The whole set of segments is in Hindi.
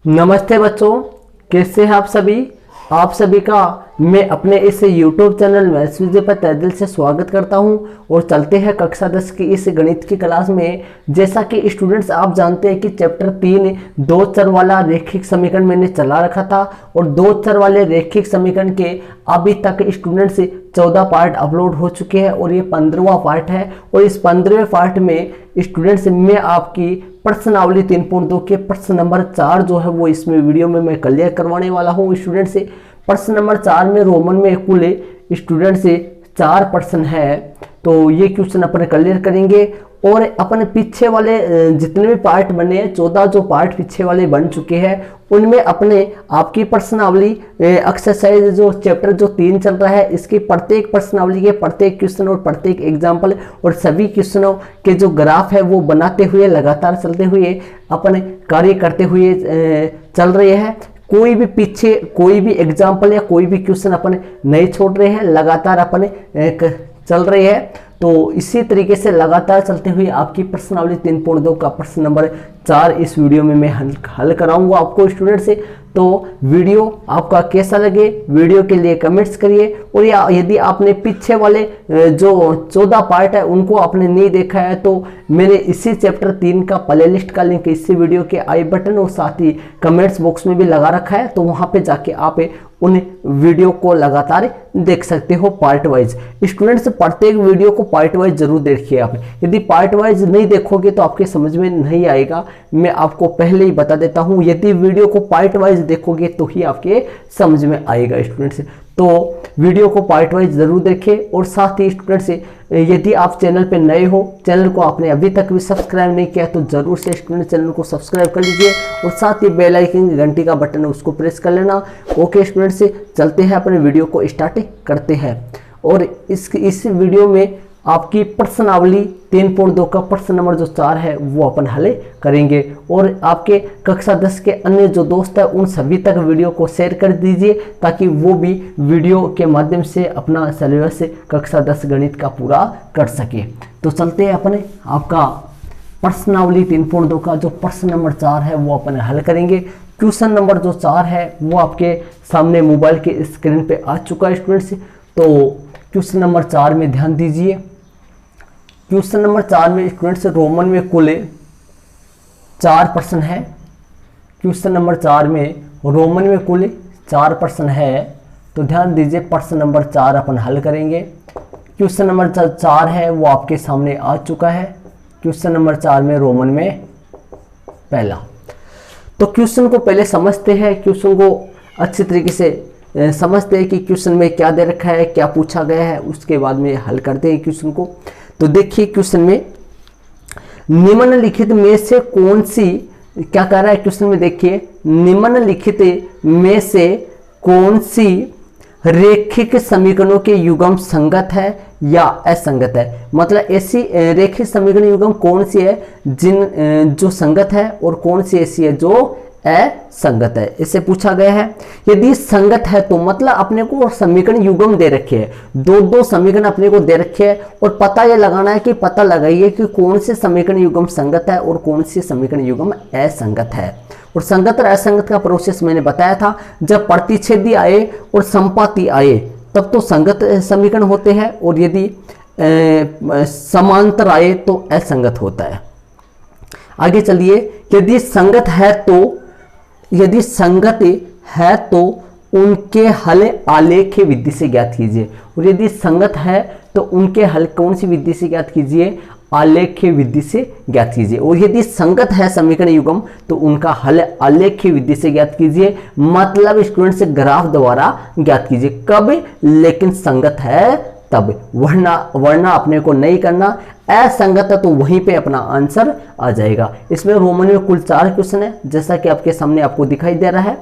नमस्ते बच्चों, कैसे हैं आप सभी। आप सभी का मैं अपने इस YouTube चैनल मैथ्स विजय पर तहे दिल से स्वागत करता हूं और चलते हैं कक्षा 10 की इस गणित की क्लास में। जैसा कि स्टूडेंट्स आप जानते हैं कि चैप्टर 3 दो चर वाला रैखिक समीकरण मैंने चला रखा था और दो चर वाले रैखिक समीकरण के अभी तक स्टूडेंट्स 14 पार्ट अपलोड हो चुके हैं और ये 15वां पार्ट है। और इस 15वें पार्ट में स्टूडेंट्स मैं आपकी प्रश्नावली 3.2 के प्रश्न नंबर 4 जो है वो इसमें वीडियो में मैं क्लियर करवाने वाला हूँ स्टूडेंट से। प्रश्न नंबर 4 में रोमन में कुल स्टूडेंट से 4 प्रश्न है, तो ये क्वेश्चन अपन क्लियर करेंगे। और अपन पीछे वाले जितने भी पार्ट बने 14 जो पार्ट पीछे वाले बन चुके हैं उनमें अपने आपकी प्रश्नावली एक्सरसाइज जो चैप्टर जो 3 चल रहा है इसकी प्रत्येक प्रश्नावली के प्रत्येक क्वेश्चन और प्रत्येक एग्जाम्पल और सभी क्वेश्चनों के जो ग्राफ है वो बनाते हुए लगातार चलते हुए अपन कार्य करते हुए चल रहे हैं। कोई भी पीछे कोई भी एग्जाम्पल या कोई भी क्वेश्चन अपन नहीं छोड़ रहे हैं, लगातार अपन चल रहे हैं। तो इसी तरीके से लगातार चलते हुए आपकी प्रश्नावली 3.2 का प्रश्न नंबर 4 इस वीडियो में मैं हल कराऊंगा आपको स्टूडेंट से। तो वीडियो आपका कैसा लगे वीडियो के लिए कमेंट्स करिए। और या यदि आपने पीछे वाले जो 14 पार्ट है उनको आपने नहीं देखा है तो मैंने इसी चैप्टर 3 का प्लेलिस्ट का लिंक इसी वीडियो के आई बटन और साथ ही कमेंट्स बॉक्स में भी लगा रखा है, तो वहां पे जाके आप उन वीडियो को लगातार देख सकते हो पार्ट वाइज। स्टूडेंट्स प्रत्येक वीडियो को पार्ट वाइज जरूर देखिए आप। यदि पार्ट वाइज नहीं देखोगे तो आपके समझ में नहीं आएगा, मैं आपको पहले ही बता देता हूं। यदि वीडियो को पार्ट वाइज देखोगे तो ही आपके समझ में आएगा स्टूडेंट्स। तो वीडियो को पार्ट वाइज जरूर देखें। और साथ ही स्टूडेंट्स यदि आप चैनल पे नए हो, चैनल को आपने अभी तक भी सब्सक्राइब नहीं किया तो जरूर से स्टूडेंट चैनल को सब्सक्राइब कर लीजिए और साथ ही बेल आइकन की घंटी का बटन है उसको प्रेस कर लेना। ओके स्टूडेंट से चलते हैं अपने वीडियो को स्टार्ट करते हैं। और इस वीडियो में आपकी प्रश्नावली 3.2 का प्रश्न नंबर जो 4 है वो अपन हल करेंगे। और आपके कक्षा 10 के अन्य जो दोस्त हैं उन सभी तक वीडियो को शेयर कर दीजिए ताकि वो भी वीडियो के माध्यम से अपना सिलेबस कक्षा 10 गणित का पूरा कर सके। तो चलते हैं अपने आपका प्रश्नावली 3.2 का जो प्रश्न नंबर 4 है वो अपन हल करेंगे। क्वेश्चन नंबर जो 4 है वो आपके सामने मोबाइल के स्क्रीन पे आ चुका है स्टूडेंट्स। तो क्वेश्चन नंबर 4 में ध्यान दीजिए। क्वेश्चन नंबर 4 में स्टूडेंट्स रोमन में कुल 4 प्रश्न है। क्वेश्चन नंबर 4 में रोमन में कुल 4 प्रश्न है, तो ध्यान दीजिए प्रश्न नंबर 4 अपन हल करेंगे। क्वेश्चन नंबर 4 है वो आपके सामने आ चुका है। क्वेश्चन नंबर 4 में रोमन में पहला। तो क्वेश्चन को पहले समझते हैं, क्वेश्चन को अच्छी तरीके से समझते हैं कि क्वेश्चन में क्या दे रखा है, क्या पूछा गया है, उसके बाद में हल करते हैं क्वेश्चन को। तो देखिए क्वेश्चन में निम्नलिखित में से कौन सी, क्या कह रहा है क्वेश्चन में, देखिए निम्नलिखित में से कौन सी रैखिक समीकरणों के युग्म संगत है या असंगत है। मतलब ऐसी रैखिक समीकरण युग्म कौन सी है जो संगत है और कौन सी ऐसी है जो असंगत है, इससे पूछा गया है। यदि संगत है तो मतलब अपने को समीकरण युग्म दे रखे हैं, दो समीकरण अपने को दे रखे हैं और पता ये लगाना है कि पता लगाइए कि कौन से समीकरण युग्म संगत है और कौन से समीकरण युग्म असंगत है। और संगत और असंगत का प्रोसेस मैंने बताया था, जब प्रतिच्छेदी आए और संपाती आए तब तो संगत समीकरण होते हैं और यदि समांतर आए तो असंगत होता है। आगे चलिए, यदि संगत है तो उनके हल आलेख्य विधि से ज्ञात कीजिए। और यदि संगत है तो उनके हल कौन सी विधि से ज्ञात कीजिए, आलेख्य विधि से ज्ञात कीजिए। और यदि संगत है समीकरण युग्म तो उनका हल आलेख्य विधि से ज्ञात कीजिए, मतलब स्टूडेंट से ग्राफ द्वारा ज्ञात कीजिए। कब, लेकिन संगत है तब, वरना अपने को नहीं करना। असंगत है तो वहीं पे अपना आंसर आ जाएगा। इसमें रोमन में कुल 4 क्वेश्चन है जैसा कि आपके सामने आपको दिखाई दे रहा है।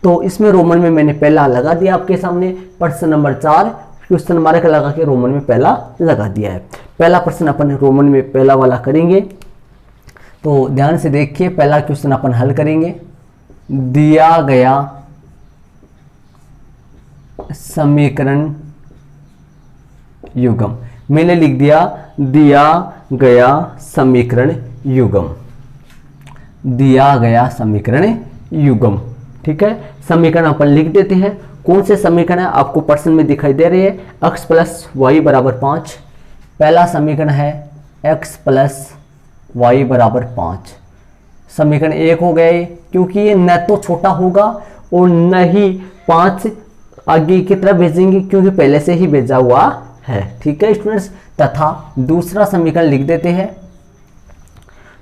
तो इसमें रोमन में मैंने पहला लगा दिया आपके सामने, प्रश्न नंबर 4 क्वेश्चन मार्क लगा के रोमन में पहला लगा दिया है। पहला प्रश्न अपन रोमन में पहला वाला करेंगे। तो ध्यान से देखिए, पहला क्वेश्चन अपन हल करेंगे। दिया गया समीकरण युग्म, मैंने लिख दिया गया समीकरण युग्म, दिया गया समीकरण युग्म। ठीक है, समीकरण अपन लिख देते हैं। कौन से समीकरण है आपको प्रश्न में दिखाई दे रहे हैं? x प्लस वाई बराबर 5। पहला समीकरण है x प्लस वाई बराबर 5। समीकरण 1 हो गया ये, क्योंकि ये न तो छोटा होगा और न ही 5 आगे की तरफ भेजेंगे, क्योंकि पहले से ही भेजा हुआ है। ठीक है स्टूडेंट्स, तथा दूसरा समीकरण लिख देते हैं।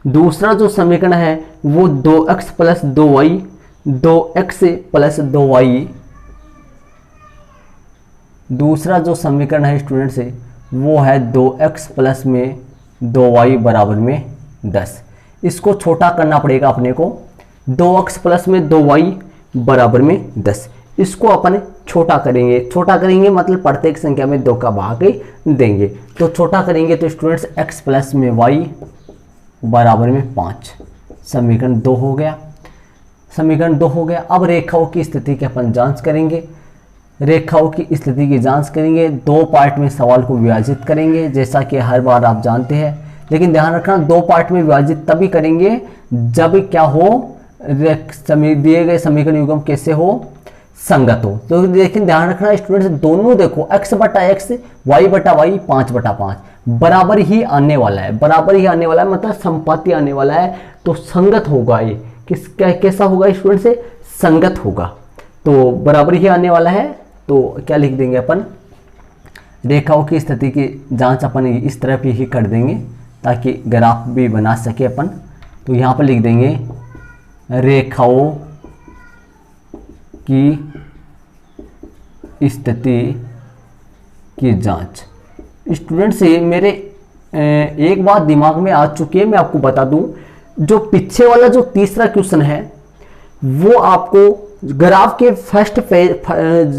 दूसरा जो समीकरण है वो 2x plus 2y, 2x plus 2y। दूसरा जो समीकरण है स्टूडेंट्स वो है 2x प्लस में 2y बराबर में 10। इसको छोटा करना पड़ेगा अपने को। 2x प्लस में 2y बराबर में 10, इसको अपन छोटा करेंगे। छोटा करेंगे मतलब प्रत्येक संख्या में 2 का भाग देंगे। तो छोटा करेंगे तो स्टूडेंट्स x प्लस में y बराबर में 5। समीकरण 2 हो गया। समीकरण 2 हो गया। अब रेखाओं की स्थिति की अपन जांच करेंगे। रेखाओं की स्थिति की जांच करेंगे, 2 पार्ट में सवाल को विभाजित करेंगे, जैसा कि हर बार आप जानते हैं। लेकिन ध्यान रखना 2 पार्ट में विभाजित तभी करेंगे जब क्या हो, दिए गए समीकरण युग्म कैसे हो, संगत हो। तो लेकिन ध्यान रखना स्टूडेंट्स, दोनों देखो x बटा x, y बटा y, 5 बटा 5 बराबर ही आने वाला है। बराबर ही आने वाला है मतलब संपाती आने वाला है, तो संगत होगा। ये कैसा होगा स्टूडेंट से? संगत होगा। तो बराबर ही आने वाला है, तो क्या लिख देंगे अपन? रेखाओं की स्थिति की जांच अपन इस तरफ ही कर देंगे ताकि ग्राफ भी बना सके अपन। तो यहाँ पर लिख देंगे रेखाओं की स्थिति की जांच। स्टूडेंट से मेरे एक बात दिमाग में आ चुकी है, मैं आपको बता दूं। जो पीछे वाला जो तीसरा क्वेश्चन है वो आपको ग्राफ के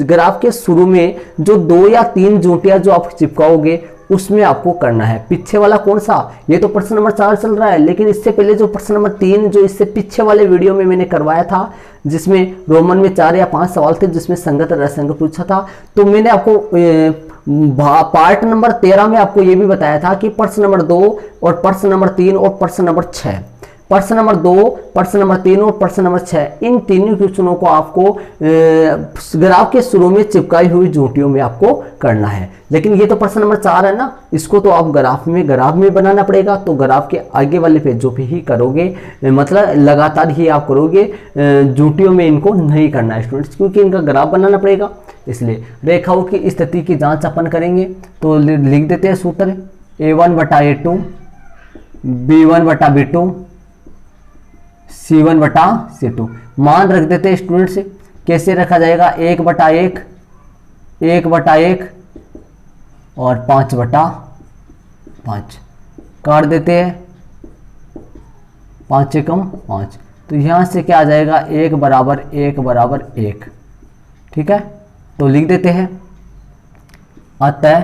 ग्राफ के शुरू में जो 2 या 3 जूटियां जो आप चिपकाओगे उसमें आपको करना है। पीछे वाला कौन सा? ये तो प्रश्न नंबर 4 चल रहा है, लेकिन इससे पहले जो प्रश्न नंबर 3 जो इससे पीछे वाले वीडियो में मैंने करवाया था, जिसमें रोमन में 4 या 5 सवाल थे, जिसमें संगत और असंगत पूछा था, तो मैंने आपको पार्ट नंबर 13 में आपको ये भी बताया था कि प्रश्न नंबर 2 और प्रश्न नंबर 3 और प्रश्न नंबर 6, प्रश्न नंबर 2, प्रश्न नंबर 3 और प्रश्न नंबर 6, इन तीनों क्वेश्चनों को आपको ग्राफ के शुरू में चिपकाई हुई जूटियों में आपको करना है। लेकिन ये तो प्रश्न नंबर 4 है ना, इसको तो आप ग्राफ में बनाना पड़ेगा। तो ग्राफ के आगे वाले पेजों पे ही करोगे, मतलब लगातार ही आप करोगे, जूटियों में इनको नहीं करना है स्टूडेंट्स, क्योंकि इनका ग्राफ बनाना पड़ेगा। इसलिए रेखाओं की स्थिति की जांच अपन करेंगे। तो लिख देते हैं सूत्र a1 बटा a2, b1 बटा b2, c1 बटा c2। मान रख देते हैं स्टूडेंट्स, कैसे रखा जाएगा? 1 बटा 1, 1 बटा 1 और 5 बटा 5 काट देते हैं। 5 एकम 5, तो यहां से क्या आ जाएगा? 1 बराबर 1 बराबर 1। ठीक है, तो लिख देते हैं अतः,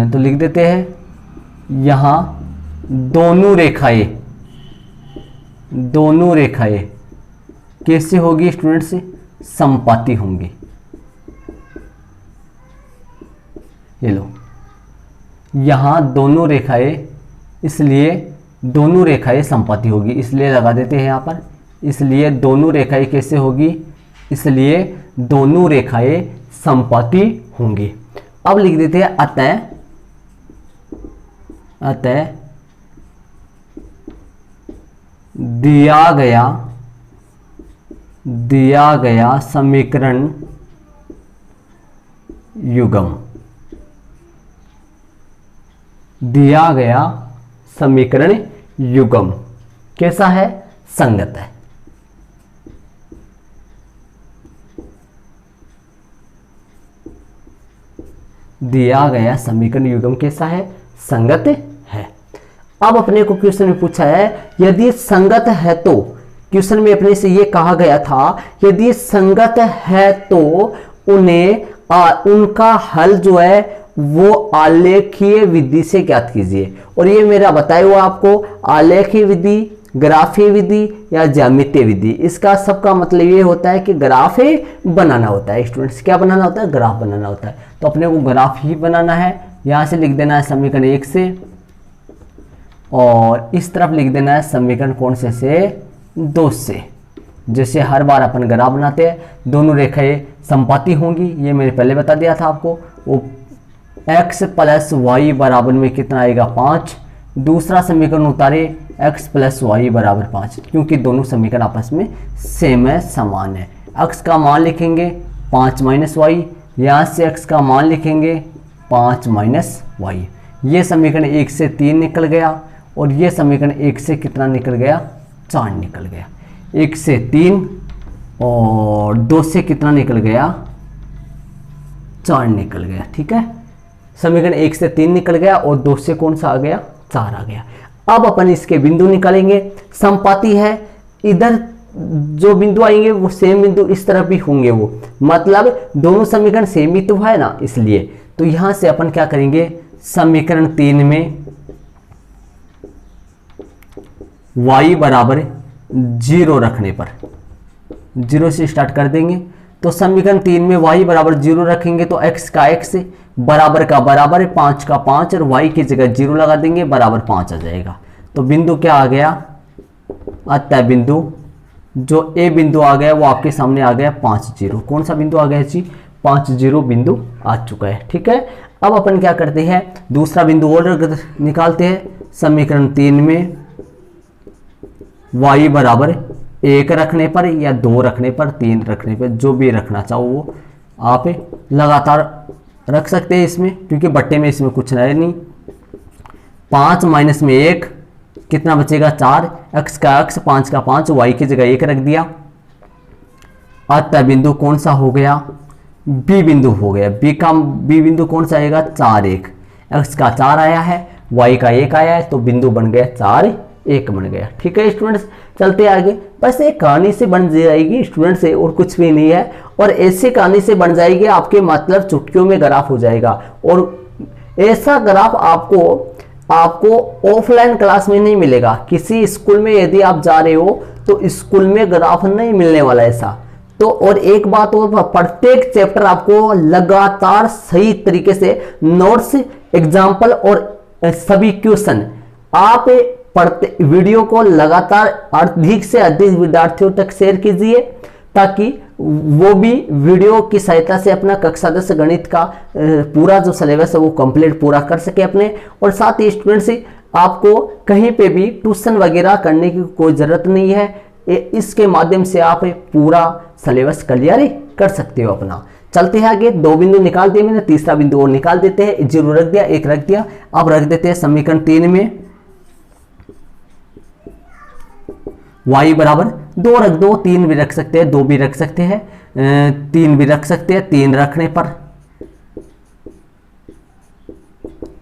तो लिख देते हैं यहां दोनों रेखाएं कैसे होगी स्टूडेंट्स? समपाती होंगी। ये लो, यहां दोनों रेखाएं, इसलिए दोनों रेखाएं समपाती होगी, इसलिए लगा देते हैं यहां पर। इसलिए दोनों रेखाएं कैसे होगी? इसलिए दोनों रेखाएं समपाती होंगी। अब लिख देते हैं अतः दिया गया समीकरण युग्म, दिया गया समीकरण युग्म कैसा है? संगत है। दिया गया समीकरण युग्म कैसा है? संगत है। अब अपने को क्वेश्चन में पूछा है यदि संगत है तो, क्वेश्चन में अपने से ये कहा गया था यदि संगत है तो उनका हल जो है वो आलेखीय विधि से ज्ञात कीजिए। और ये मेरा बताया हुआ आपको आलेखीय विधि, ग्राफीय विधि या ज्यामितीय विधि, इसका सबका मतलब ये होता है कि ग्राफ बनाना होता है स्टूडेंट्स। क्या बनाना होता है? ग्राफ बनाना होता है। तो अपने को ग्राफ ही बनाना है। यहां से लिख देना है समीकरण 1 से और इस तरफ लिख देना है समीकरण कौन से 2 से। जैसे हर बार अपन ग्राफ बनाते हैं, दोनों रेखाएं समपाती होंगी, ये मैंने पहले बता दिया था आपको। वो x प्लस वाई बराबर में कितना आएगा 5। दूसरा समीकरण उतारे x प्लस वाई बराबर 5, क्योंकि दोनों समीकरण आपस में सेम है, समान है। x का मान लिखेंगे 5 माइनस वाई, यहाँ से x का मान लिखेंगे 5 माइनस वाई। ये समीकरण 1 से 3 निकल गया और ये समीकरण 1 से कितना निकल गया 4 निकल गया। 1 से 3 और 2 से कितना निकल गया 4 निकल गया। ठीक है, समीकरण 1 से 3 निकल गया और 2 से कौन सा आ गया 4 आ गया। अब अपन इसके बिंदु निकालेंगे। समपाती है, इधर जो बिंदु आएंगे वो सेम बिंदु इस तरफ भी होंगे, वो मतलब दोनों समीकरण सेम ही तो है ना, इसलिए। तो यहां से अपन क्या करेंगे, समीकरण 3 में y बराबर 0 रखने पर 0 से स्टार्ट कर देंगे। तो समीकरण 3 में y बराबर 0 रखेंगे तो x का x बराबर का बराबर है, 5 का 5 और y की जगह 0 लगा देंगे, बराबर 5 आ जाएगा। तो बिंदु क्या आ गया, अतः बिंदु जो a बिंदु आ गया वो आपके सामने आ गया 5 0। कौन सा बिंदु आ गया जी 5 0 बिंदु आ चुका है। ठीक है, अब अपन क्या करते हैं, दूसरा बिंदु और निकालते हैं। समीकरण 3 में y बराबर 1 रखने पर या 2 रखने पर 3 रखने पर, जो भी रखना चाहो वो आप लगातार रख सकते हैं इसमें, क्योंकि बट्टे में इसमें कुछ है नहीं। 5 माइनस में 1 कितना बचेगा 4, x का x 5 का 5, y की जगह 1 रख दिया। अतः बिंदु कौन सा हो गया, b बिंदु हो गया। b बिंदु कौन सा आएगा 4 1, x का 4 आया है, y का 1 आया है, तो बिंदु बन गया 4 1 बन गया। ठीक है स्टूडेंट्स, चलते आगे। बस एक कहानी से बन जाएगी स्टूडेंट से, और कुछ भी नहीं है। और ऐसी कहानी से बन जाएगी आपके मतलब चुटकियों में ग्राफ हो जाएगा। और ऐसा ग्राफ आपको ऑफलाइन क्लास में नहीं मिलेगा। किसी स्कूल में यदि आप जा रहे हो तो स्कूल में ग्राफ नहीं मिलने वाला ऐसा। तो और एक बात और, प्रत्येक चैप्टर आपको लगातार सही तरीके से नोट्स, एग्जाम्पल और सभी क्वेश्चन आप पढ़ते, वीडियो को लगातार अधिक से अधिक विद्यार्थियों तक शेयर कीजिए, ताकि वो भी वीडियो की सहायता से अपना कक्षा 10 गणित का पूरा जो सिलेबस है वो कंप्लीट पूरा कर सके अपने। और साथ ही स्टूडेंट से आपको कहीं पे भी ट्यूशन वगैरह करने की कोई ज़रूरत नहीं है, इसके माध्यम से आप पूरा सिलेबस क्लियर कर सकते हो अपना। चलते हैं आगे, 2 बिंदु निकाल दिए मैंने, तीसरा बिंदु और निकाल देते हैं। 0 रख दिया, 1 रख दिया। अब रख देते हैं समीकरण 3 में y बराबर 2 रख दो, 3 भी रख सकते हैं, 2 भी रख सकते हैं, 3 भी रख सकते हैं। 3 रखने पर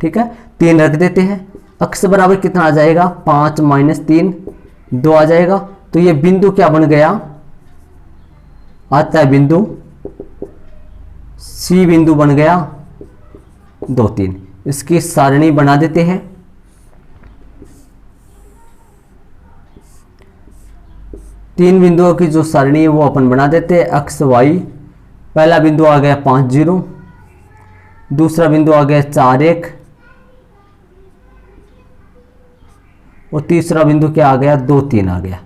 ठीक है 3 रख देते हैं। x बराबर कितना आ जाएगा 5 माइनस 3 2 आ जाएगा। तो ये बिंदु क्या बन गया, आता है बिंदु C बिंदु बन गया 2 3। इसकी सारणी बना देते हैं। तीन बिंदुओं की जो सारणी है वो अपन बना देते हैं। x y, पहला बिंदु आ गया 5 0, दूसरा बिंदु आ गया 4 1 और तीसरा बिंदु क्या आ गया 2 3 आ गया।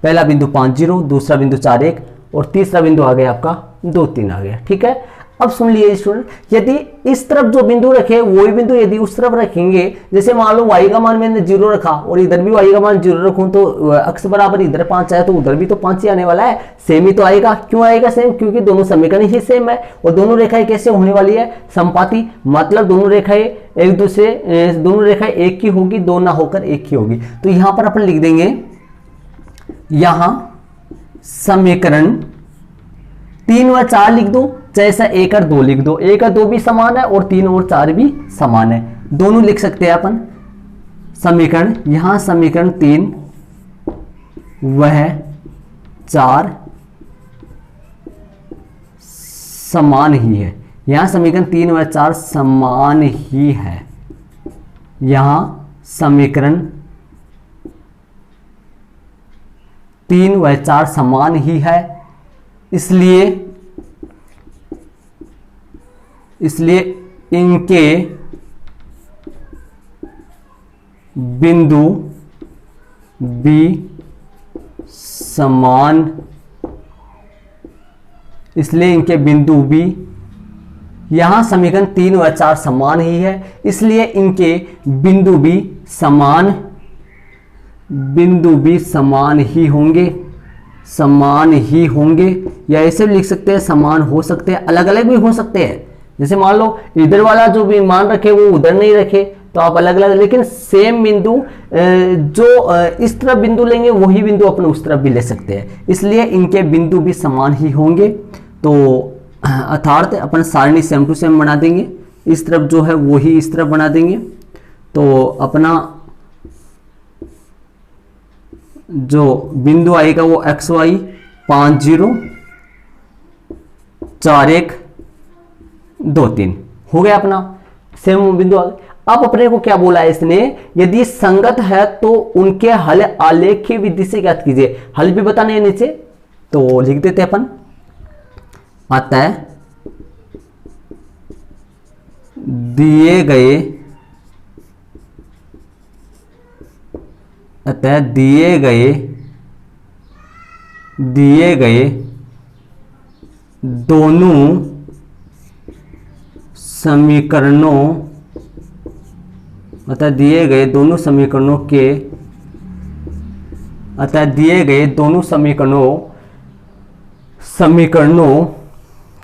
पहला बिंदु 5 0, दूसरा बिंदु 4 1 और तीसरा बिंदु आ गया आपका 2 3 आ गया। ठीक है, अब सुन लिए स्टूडेंट, यदि इस तरफ जो बिंदु रखे वही बिंदु यदि उस तरफ रखेंगे, जैसे मान लो y का मान मैंने 0 रखा और इधर भी y का मान 0 रखूं, तो x बराबर इधर 5 आया तो उधर भी तो 5 ही आने वाला है, सेम ही तो आएगा। क्यों आएगा सेम, क्योंकि दोनों समीकरण ही सेम है और दोनों रेखाएं कैसे होने वाली है समपाती, मतलब दोनों रेखाएं एक दूसरे, दोनों रेखाएं एक ही होगी, दो ना होकर एक ही होगी। तो यहां पर अपन लिख देंगे, यहां समीकरण 3 व 4 लिख दो, जैसा 1 और 2 लिख दो। 1 और 2 भी समान है और 3 और 4 भी समान है, दोनों लिख सकते हैं अपन समीकरण। यहां समीकरण 3 वह 4 समान ही है। यहां समीकरण 3 व 4 समान ही है। यहां समीकरण 3 व 4 समान ही है, इसलिए इनके बिंदु बी समान, इसलिए इनके बिंदु बी, यहां समीकरण 3 व 4 समान ही है, इसलिए इनके बिंदु बी समान, बिंदु बी समान ही होंगे, समान ही होंगे, या ऐसे भी लिख सकते हैं समान हो सकते हैं, अलग अलग भी हो सकते हैं। जैसे मान लो इधर वाला जो भी मान रखे वो उधर नहीं रखे तो आप अलग अलग, लेकिन सेम बिंदु जो इस तरफ बिंदु लेंगे वही बिंदु अपने उस तरफ भी ले सकते हैं, इसलिए इनके बिंदु भी समान ही होंगे। तो अर्थात अपन सारणी सेम टू सेम बना देंगे, इस तरफ जो है वही इस तरफ बना देंगे। तो अपना जो बिंदु आएगा वो एक्स वाई 5 0 4 1 2 3 हो गया अपना सेम बिंदु आ गया। अब अपने को क्या बोला है इसने, यदि संगत है तो उनके हल आलेखीय विधि से ज्ञात कीजिए। हल भी बताने हैं नीचे, तो लिख देते अपन, अतः दिए गए दोनों समीकरणों, अतः दिए गए दोनों समीकरणों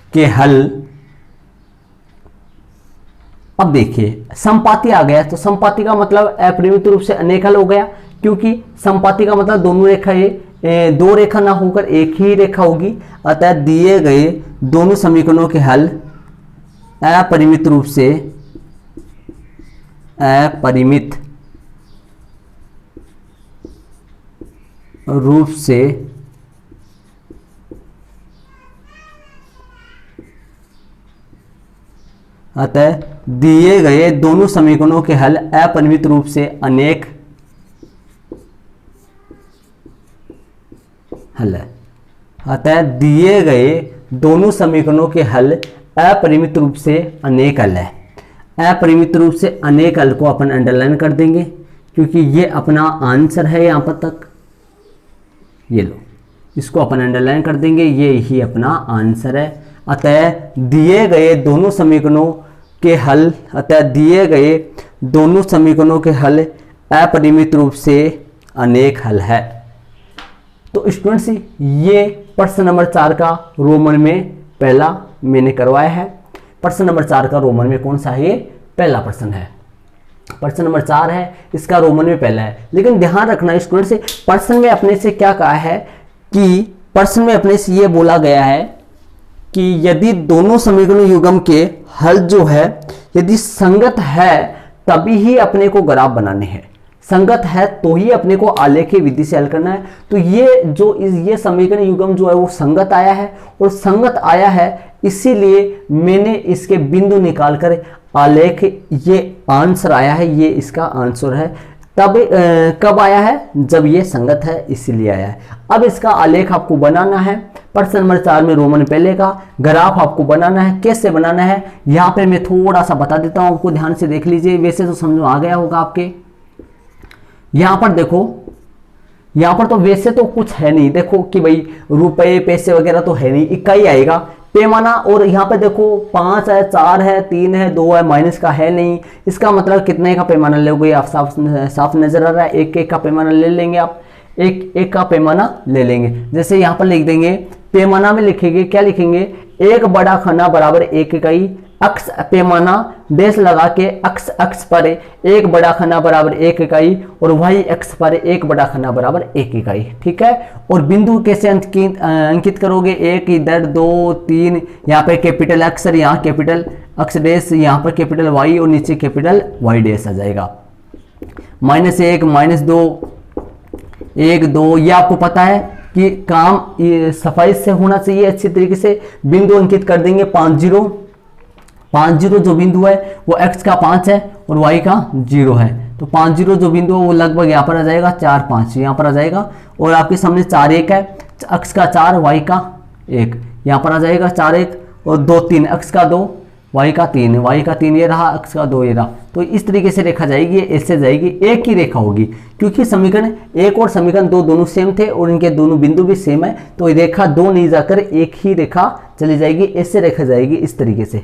के हल। अब देखिए समपाती आ गया, तो समपाती का मतलब अपरिमित रूप से अनेक हल हो गया, क्योंकि समपाती का मतलब दोनों रेखा दो रेखा ना होकर एक ही रेखा होगी। अतः दिए गए दोनों समीकरणों के हल अपरिमित रूप से अतः दिए गए दोनों समीकरणों के हल अपरिमित रूप से अनेक हल है। अतः दिए गए दोनों समीकरणों के हल अपरिमित रूप से अनेक हल है। अपरिमित रूप से अनेक हल को अपन अंडरलाइन कर देंगे, क्योंकि ये अपना आंसर है यहां पर तक, ये लो इसको अपन अंडरलाइन कर देंगे, ये ही अपना आंसर है। अतः दिए गए दोनों समीकरणों के हल, अतः दिए गए दोनों समीकरणों के हल अपरिमित रूप से अनेक हल है। तो स्टूडेंट्स ये प्रश्न नंबर 4 का रोमन में पहला मैंने करवाया है। प्रश्न नंबर 4 का रोमन में कौन सा है, ये पहला प्रश्न है। प्रश्न नंबर 4 है, इसका रोमन में पहला है। लेकिन ध्यान रखना स्टूडेंट्स, प्रश्न में अपने से क्या कहा है कि प्रश्न में अपने से ये बोला गया है कि यदि दोनों समीकरण युग्म के हल जो है यदि संगत है तभी ही अपने को ग्राफ बनाने हैं, संगत है तो ही अपने को आलेखीय विधि से हल करना है। तो ये समीकरण युग्म जो है वो संगत आया है, और संगत आया है इसीलिए मैंने इसके बिंदु निकालकर आलेख, ये आंसर आया है, ये इसका आंसर है। तब कब आया है, जब ये संगत है इसीलिए आया है। अब इसका आलेख आपको बनाना है। प्रश्न नंबर 4 में रोमन पहले का ग्राफ आपको बनाना है। कैसे बनाना है यहाँ पे मैं थोड़ा सा बता देता हूँ आपको, ध्यान से देख लीजिए। वैसे तो समझ में आ गया होगा आपके। यहाँ पर देखो, यहाँ पर तो वैसे तो कुछ है नहीं, देखो कि भाई रुपए पैसे वगैरह तो है नहीं, इकाई आएगा पैमाना। और यहाँ पे देखो 5 है, 4 है, 3 है, 2 है, माइनस का है नहीं। इसका मतलब कितने का पैमाना लोगे आप, साफ नजर आ रहा है। एक का पैमाना ले लेंगे आप, एक का पैमाना ले लेंगे। जैसे यहाँ पर लिख देंगे, पैमाना में लिखेंगे, क्या लिखेंगे, एक बड़ा खाना बराबर एक इकाई, अक्ष पैमाना डैश लगा के अक्ष पर एक बड़ा खाना बराबर एक इकाई, और वाई अक्ष पर एक बड़ा खाना बराबर एक इकाई। ठीक है। और बिंदु कैसे अंकित करोगे, एक इधर, 2 3, यहाँ पे कैपिटल अक्ष, यहाँ कैपिटल अक्ष डैश, यहाँ पर कैपिटल वाई और नीचे कैपिटल वाई डैश आ जाएगा। -1 -2 1 2, ये आपको पता है कि काम सफाई से होना चाहिए, अच्छी तरीके से बिंदु अंकित कर देंगे। 5 0 जो बिंदु है वो x का 5 है और y का 0 है। तो 5 0 जो बिंदु है वो लगभग यहाँ पर आ जाएगा 4 5 यहाँ पर आ जाएगा। और आपके सामने 4 1 है, x का 4 y का 1 यहाँ पर आ जाएगा 4 1, और 2 3 x का 2 y का 3, y का 3 ये रहा, x का 2 ये रहा। तो इस तरीके से रेखा जाएगी, ऐसे जाएगी, एक ही रेखा होगी क्योंकि समीकरण 1 और समीकरण 2 दोनों सेम थे और इनके दोनों बिंदु भी सेम है, तो रेखा 2 नहीं जाकर एक ही रेखा चली जाएगी, ऐसे रेखा जाएगी इस तरीके से।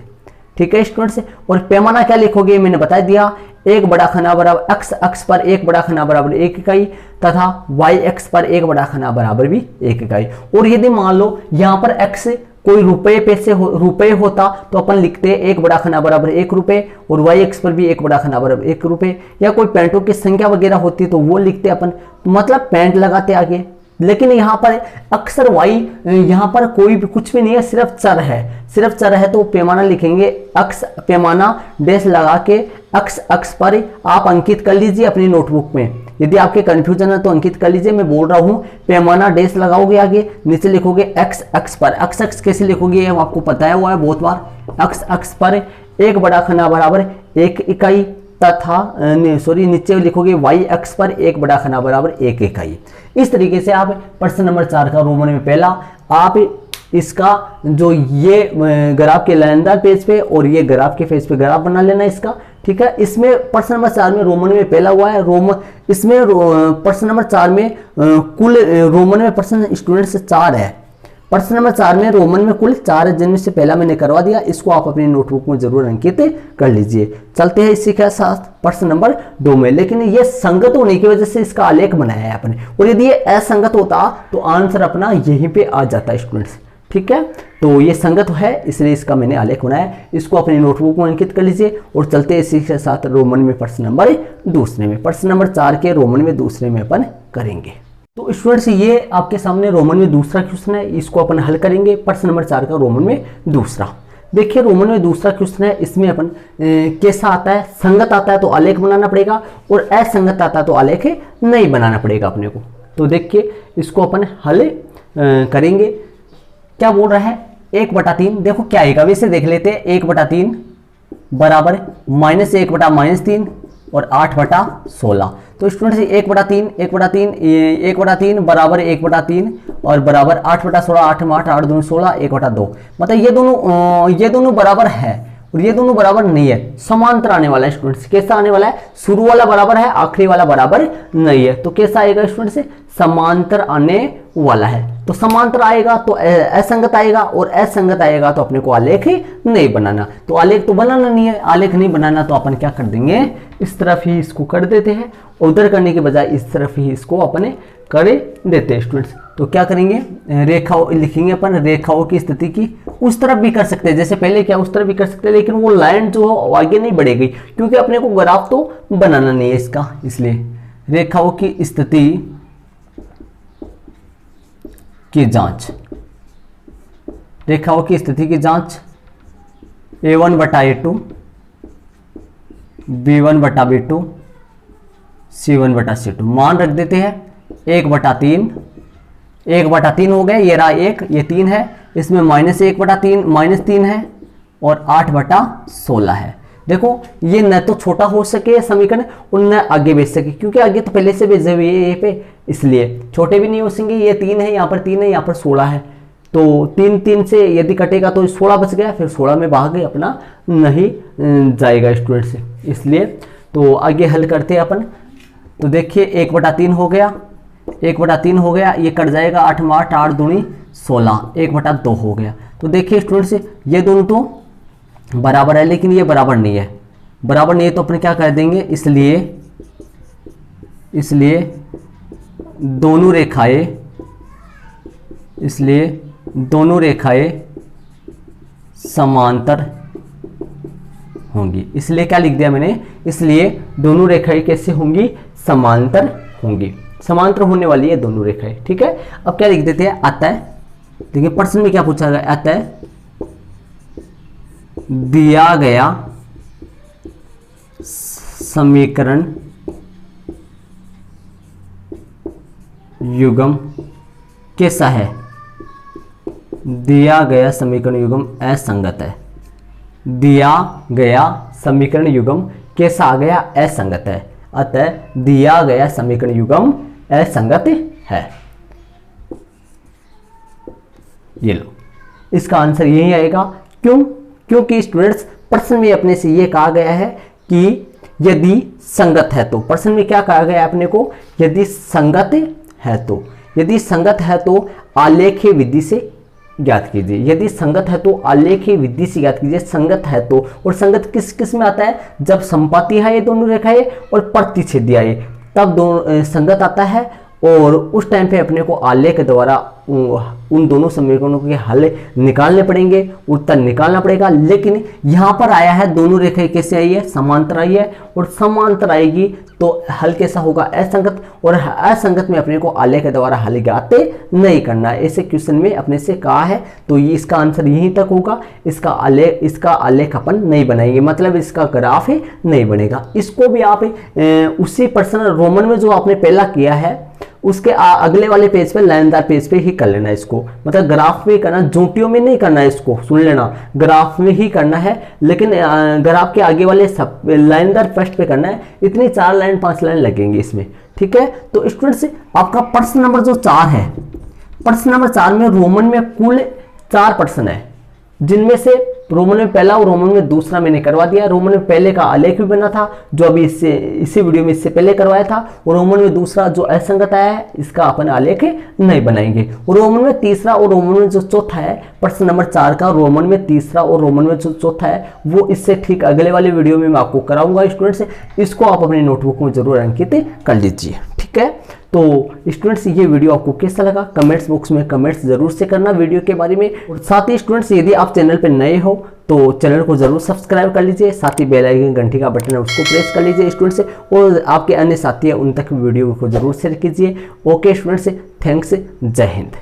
ठीक है स्टूडेंट्स, और पैमाना क्या लिखोगे मैंने बता दिया, एक बड़ा खाना बराबर x अक्ष पर एक बड़ा खाना बराबर 1 इकाई तथा y अक्ष पर एक बड़ा खाना बराबर भी 1 इकाई। और यदि मान लो यहाँ पर x कोई रुपए पैसे रुपए होता तो अपन लिखते एक बड़ा खाना बराबर 1 रुपए और y अक्ष पर भी एक बड़ा खाना बराबर 1 रुपए, या कोई पेंटों की संख्या वगैरह होती तो वो लिखते अपन, मतलब पेंट लगाते आगे। लेकिन यहाँ पर अक्सर y यहाँ पर कोई भी कुछ भी नहीं है, सिर्फ चर है, सिर्फ चर है, तो पैमाना लिखेंगे अक्ष, पैमाना डैश लगा के अक्ष पर आप अंकित कर लीजिए अपनी नोटबुक में। यदि आपके कंफ्यूजन है तो अंकित कर लीजिए, मैं बोल रहा हूँ पैमाना डैश लगाओगे आगे, नीचे लिखोगे एक्स अक्ष पर। अक्ष कैसे लिखोगे आपको पता है, हुआ है बहुत बार। अक्ष पर एक बड़ा खाना बराबर 1 इकाई तथा नीचे लिखोगे y अक्ष पर एक बड़ा खाना बराबर 1 इकाई। इस तरीके से आप प्रश्न नंबर 4 का रोमन में पहला आप इसका जो ये ग्राफ के लाइनदार पेज पे और ये ग्राफ के पेज पे ग्राफ बना लेना इसका। ठीक है, इसमें प्रश्न नंबर 4 में रोमन में पहला हुआ है इसमें प्रश्न नंबर 4 में कुल रोमन में प्रश्न स्टूडेंट्स 4 है। प्रश्न नंबर 4 में रोमन में कुल 4 है, जिनमें से पहला मैंने करवा दिया, इसको आप अपनी नोटबुक में जरूर अंकित कर लीजिए। चलते हैं इसी के साथ प्रश्न नंबर 2 में। लेकिन ये संगत होने की वजह से इसका आलेख बनाया है आपने, और यदि ये असंगत होता तो आंसर अपना यहीं पे आ जाता है स्टूडेंट्स। ठीक है, तो ये संगत है इसलिए इसका मैंने आलेख बनाया, इसको अपनी नोटबुक में अंकित कर लीजिए। और चलते इसी के साथ रोमन में प्रश्न नंबर 2 में, प्रश्न नंबर 4 के रोमन में 2 में अपन करेंगे। तो स्टूडेंट्स ये आपके सामने रोमन में दूसरा क्वेश्चन है, इसको अपन हल करेंगे। प्रश्न नंबर 4 का रोमन में दूसरा, देखिए रोमन में दूसरा क्वेश्चन है, इसमें अपन कैसा आता है, संगत आता है तो आलेख बनाना पड़ेगा और असंगत आता है तो आलेख नहीं बनाना पड़ेगा अपने को। तो देखिए इसको अपन हल करेंगे। क्या बोल रहा है, 1/3, देखो क्या आएगा वैसे देख लेते हैं। 1/3 बराबर -1/-3 और 8/16। तो स्टूडेंट्स 1/3 बराबर 1/3 और बराबर 8/16, 8 में 8, 8 दूनी 16, 1/2। मतलब ये दोनों बराबर है और ये दोनों बराबर नहीं है, समांतर आने वाला है स्टूडेंट्स। कैसा आने वाला है, शुरू वाला बराबर है, आखिरी वाला बराबर नहीं है, तो कैसा आएगा स्टूडेंट्स, समांतर आने वाला है। तो समांतर आएगा तो असंगत आएगा और असंगत आएगा तो अपने को आलेख नहीं बनाना। तो आलेख तो बनाना नहीं है, आलेख नहीं बनाना तो अपन क्या कर देंगे, इस तरफ ही इसको कर देते हैं, उधर करने के बजाय इस तरफ ही इसको अपने कर देते हैं स्टूडेंट्स। तो क्या करेंगे, रेखाओं लिखेंगे अपन, रेखाओं की स्थिति की उस तरफ भी कर सकते हैं, जैसे पहले क्या उस तरफ भी कर सकते हैं, लेकिन वो लाइन जो है आगे नहीं बढ़ेगी क्योंकि अपने को ग्राफ तो बनाना नहीं है इसका। इसलिए रेखाओं की स्थिति की जांच, रेखाओं की स्थिति की जांच A1/A2, B1/B2, C1/C2 मान रख देते हैं। 1/3 हो गया, ये रहा 1, ये 3 है, इसमें -1/3 है और 8/16 है। देखो ये न तो छोटा हो सके समीकरण और न आगे भेज सके, क्योंकि आगे तो पहले से भेजे हुए ये पे, इसलिए छोटे भी नहीं हो सकेंगे। ये 3 है, यहाँ पर 3 है, यहाँ पर 16 है, तो 3 से यदि कटेगा तो 16 बच गया, फिर 16 में भाग अपना नहीं जाएगा स्टूडेंट से, इसलिए तो आगे हल करते हैं अपन। तो देखिए 1/3 हो गया, 1/3 हो गया, ये कट जाएगा, 8 में 8, 8 दूनी 16, 1/2 हो गया। तो देखिए स्टूडेंट्स ये दोनों तो बराबर है, लेकिन ये बराबर नहीं है, बराबर नहीं है तो अपन क्या कर देंगे, इसलिए दोनों रेखाएं समांतर होंगी। इसलिए क्या लिख दिया मैंने, इसलिए दोनों रेखाएं कैसे होंगी, समांतर होंगी, समांतर होने वाली है दोनों रेखाएं। ठीक है, अब क्या लिख देते हैं, अतः, देखिए प्रश्न में क्या पूछा गया, अतः दिया गया समीकरण युग्म कैसा है, दिया गया समीकरण युग्म असंगत है, दिया गया समीकरण युग्म कैसा आ गया, असंगत है। अतः दिया गया समीकरण युग्म असंगत है। ये लो, इसका आंसर यही आएगा। क्यों, क्योंकि स्टूडेंट्स प्रश्न में अपने से ये कहा गया है कि यदि संगत है तो, प्रश्न में क्या कहा गया है अपने को, यदि संगत है तो, यदि संगत है तो आलेख्य विधि से ज्ञात कीजिए। यदि संगत है तो आलेख्य विधि से ज्ञात कीजिए। संगत है तो, और संगत किस किस में आता है, जब संपाती है ये दोनों रेखाएं और प्रतिच्छेदी है तब दोनों संगत आता है, और उस टाइम पे अपने को आलेख के द्वारा उन दोनों समीकरणों के हल निकालने पड़ेंगे, उत्तर निकालना पड़ेगा। लेकिन यहाँ पर आया है दोनों रेखाएं कैसे आई है, समांतर आई है, और समांतर आएगी तो हल कैसा होगा, असंगत, और असंगत में अपने को आलेख के द्वारा हल ज्ञात नहीं करना है। ऐसे क्वेश्चन में अपने से कहा है, तो ये इसका आंसर यहीं तक होगा। इसका आलेख अपन नहीं बनाएंगे, मतलब इसका ग्राफ है नहीं बनेगा। इसको भी आप उसी पर्सनल रोमन में जो आपने पहला किया है उसके अगले वाले पेज पे, लाइनदार पेज पे ही कर लेना इसको, मतलब ग्राफ में करना, जोटियों में नहीं करना है इसको, सुन लेना, ग्राफ में ही करना है। लेकिन ग्राफ के आगे वाले सब लाइनदार फर्स्ट पे करना है। इतनी 4 लाइन 5 लाइन लगेंगे इसमें, ठीक है। तो स्टूडेंट्स आपका प्रश्न नंबर जो 4 है, प्रश्न नंबर 4 में रोमन में कुल 4 प्रश्न है, जिनमें से रोमन में पहला और रोमन में दूसरा मैंने करवा दिया। रोमन में पहले का आलेख भी बना था जो अभी इसी वीडियो में इससे पहले करवाया था, और रोमन में दूसरा जो असंगत आया है इसका अपन आलेख नहीं बनाएंगे। और रोमन में तीसरा और रोमन में जो चौथा है, प्रश्न नंबर 4 का रोमन में तीसरा और रोमन में जो चौथा है वो इससे ठीक अगले वाले वीडियो में मैं आपको कराऊंगा। स्टूडेंट्स इसको आप अपनी नोटबुक में जरूर अंकित कर लीजिए, ठीक है। तो स्टूडेंट्स ये वीडियो आपको कैसा लगा कमेंट्स बॉक्स में कमेंट्स जरूर से करना वीडियो के बारे में। और साथ ही स्टूडेंट्स यदि आप चैनल पर नए हो तो चैनल को जरूर सब्सक्राइब कर लीजिए, साथ ही बेल आइकन घंटी का बटन है उसको प्रेस कर लीजिए स्टूडेंट्स, और आपके अन्य साथी हैं उन तक वीडियो को जरूर शेयर कीजिए। ओके स्टूडेंट्स, थैंक्स, जय हिंद।